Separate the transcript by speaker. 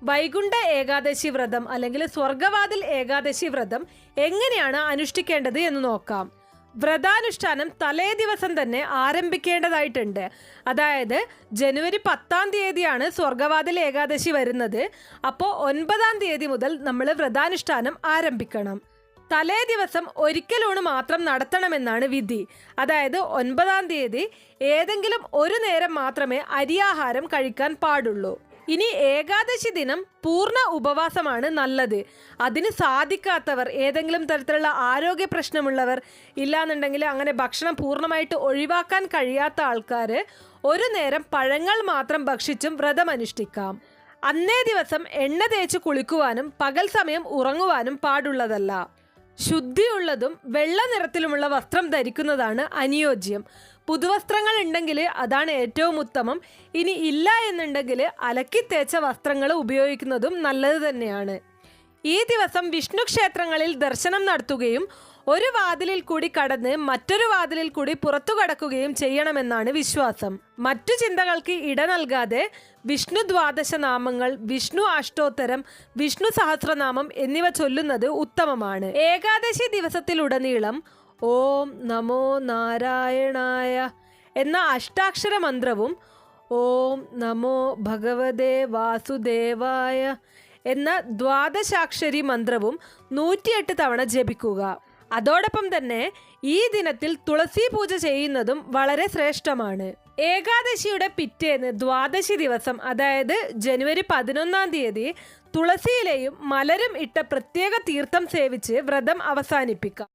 Speaker 1: വൈകുണ്ഠ ഏകാദശി വ്രതം അല്ലെങ്കിൽ സ്വർഗവാതിൽ ഏകാദശി വ്രതം എങ്ങനെയാണ് അനുഷ്ഠിക്കേണ്ടത് എന്ന് നോക്കാം. വ്രതാനുഷ്ഠാനം തലേ ദിവസം തന്നെ ആരംഭിക്കേണ്ടതായിട്ടുണ്ട്. അതായത് ജനുവരി 10-ാം തീയതിയാണ് സ്വർഗവാതിൽ ഏകാദശി വരുന്നത്. അപ്പോൾ 9-ാം തീയതി മുതൽ നമ്മൾ വ്രതാനുഷ്ഠാനം ആരംഭിക്കണം. തലേ ദിവസം ഒരിക്കലൂണ് മാത്രം നടത്തണമെന്നാണ് വിധി. അതായത് 9-ാം തീയതി ഏതെങ്കിലും ഒരു നേരം മാത്രമേ അരിയാഹാരം കഴിക്കാൻ പാടുള്ളൂ. ഇനി ഏകാദശി ദിനം പൂർണ്ണ ഉപവാസമാണ് നല്ലത്. അതിന് സാധിക്കാത്തവർ, ഏതെങ്കിലും തരത്തിലുള്ള ആരോഗ്യ പ്രശ്നമുള്ളവർ, ഇല്ലാന്നുണ്ടെങ്കിൽ അങ്ങനെ ഭക്ഷണം പൂർണ്ണമായിട്ട് ഒഴിവാക്കാൻ കഴിയാത്ത ആൾക്കാർ ഒരു നേരം പഴങ്ങൾ മാത്രം ഭക്ഷിച്ചും വ്രതം അനുഷ്ഠിക്കാം. അന്നേ ദിവസം എണ്ണ തേച്ച് കുളിക്കുവാനും പകൽ സമയം ഉറങ്ങുവാനും പാടുള്ളതല്ല. ശുദ്ധിയുള്ളതും വെള്ള നിറത്തിലുമുള്ള വസ്ത്രം ധരിക്കുന്നതാണ് അനുയോജ്യം. പുതുവസ്ത്രങ്ങൾ ഉണ്ടെങ്കിൽ അതാണ് ഏറ്റവും ഉത്തമം. ഇനി ഇല്ല എന്നുണ്ടെങ്കിൽ അലക്കി തേച്ച വസ്ത്രങ്ങൾ ഉപയോഗിക്കുന്നതും നല്ലത് തന്നെയാണ്. ഈ ദിവസം വിഷ്ണു ക്ഷേത്രങ്ങളിൽ ദർശനം നടത്തുകയും ഒരു വാതിലിൽ കൂടി കടന്ന് മറ്റൊരു വാതിലിൽ കൂടി പുറത്തു കടക്കുകയും ചെയ്യണമെന്നാണ് വിശ്വാസം. മറ്റു ചിന്തകൾക്ക് ഇട നൽകാതെ വിഷ്ണു ദ്വാദശ നാമങ്ങൾ, വിഷ്ണു അഷ്ടോത്തരം, വിഷ്ണു സഹസ്രനാമം എന്നിവ ചൊല്ലുന്നത് ഉത്തമമാണ്. ഏകാദശി ദിവസത്തിലുടനീളം ഓം നമോ നാരായണായ എന്ന അഷ്ടാക്ഷര മന്ത്രവും ഓം നമോ ഭഗവതേ വാസുദേവായ എന്ന ദ്വാദശാക്ഷരി മന്ത്രവും 108 തവണ ജപിക്കുക. അതോടൊപ്പം തന്നെ ഈ ദിനത്തിൽ തുളസി പൂജ ചെയ്യുന്നതും വളരെ ശ്രേഷ്ഠമാണ്. ഏകാദശിയുടെ പിറ്റേന്ന് ദ്വാദശി ദിവസം, അതായത് ജനുവരി 11-ാം തീയതി തുളസിയിലെയും മലരും ഇട്ട പ്രത്യേക തീർത്ഥം സേവിച്ച് വ്രതം അവസാനിപ്പിക്കാം.